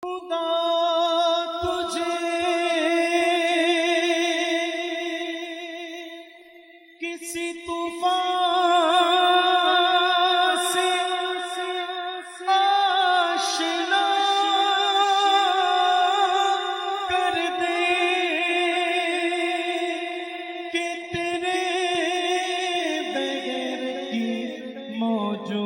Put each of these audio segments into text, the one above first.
خدا تجھے کسی طوفان سے آشنا کر دے کہ تیرے بغیر کی موجوں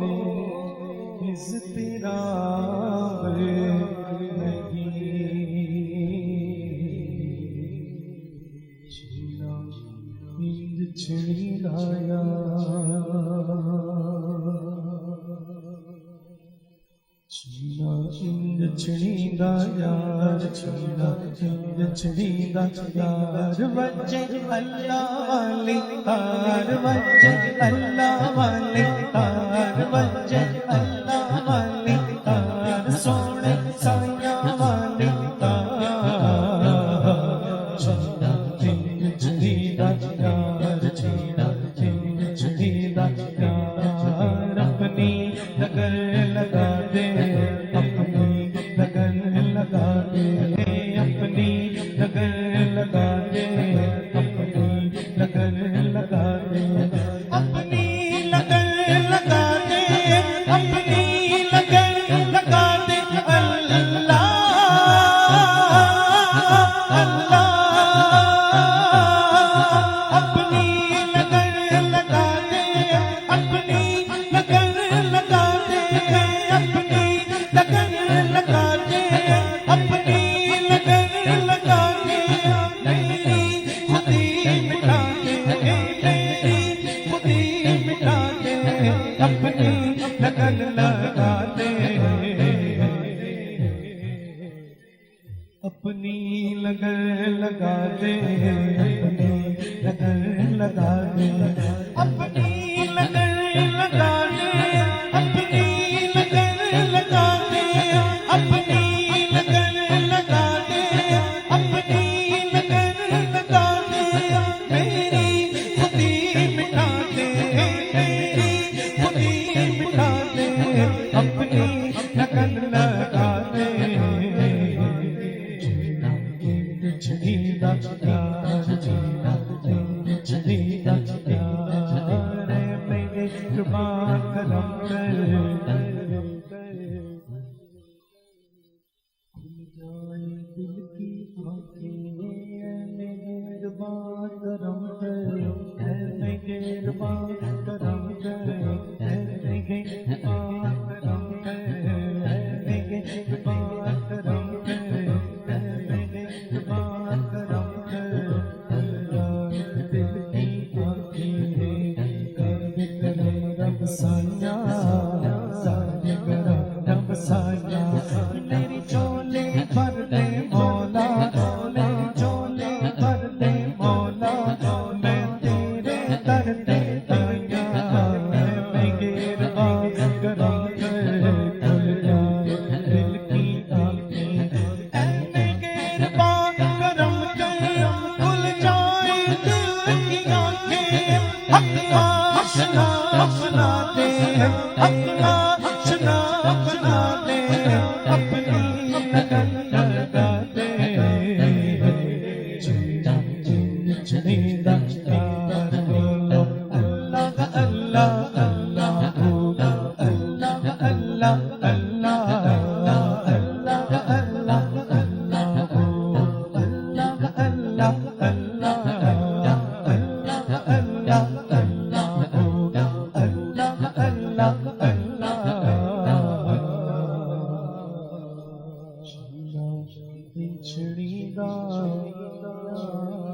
میں اضطراب نہیں نیند چھڑی لایا چھینا نیند چھڑی لایا چھینا نیند چھڑی لایا وجہ اللہ والی تار وجہ اللہ والی تار وجہ اللہ والی تار سونے سایہ والی تار چھینا نیند چھڑی لایا چھینا نیند چھڑی لایا اپنی لگن لگا دے اپنی لگن لگا دے اپنی لگن لگا دے اپنی لگن لگا دے اپنی لگن لگا دے اپنی لگن لگا دے اللہ اللہ اپنی لگن لگا دے اپنی لگن لگا دے اپنی لگن لگا دے اپنی لگن لگا دے میری خودی مٹا دے میری خودی مٹا دے اپنی لگن لگا دے اپنی لگن لگا دے اپنی لگن لگا دے اپنی لگن لگا دے اپنی لگن لگا دے اپنی لگن لگا دے اپنی لگن لگا دے میری خودی مٹا دے میری خودی مٹا دے اپنی لگن لگا دے چھڑی لایا چھینا چھڑی لایا میرے زبان کرم کر کھل جائے دل کی آنکھیں میرے زبان کرم کر میرے زبان کرم کر میرے زبان کرم کر میرے زبان کرم کر میرے زبان کرم کر دل کی آنکھیں کرم رب سایہ رب سایہ میری چولے بھر دے مولا میری چولے بھر دے مولا میں تیرے در پہ آیا میں گربان کرم کر کھل جائے دل کی آنکھیں اے میں گربان کرم کر کھل جائے دل کی آنکھیں اپنا آشنا بنا دے اپنا آشنا بنا دے اپنی لگن لگا دے چھڑی لایا اللہ اللہ اللہ اللہ اللہ اللہ اللہ اللہ اللہ چھڑی لایا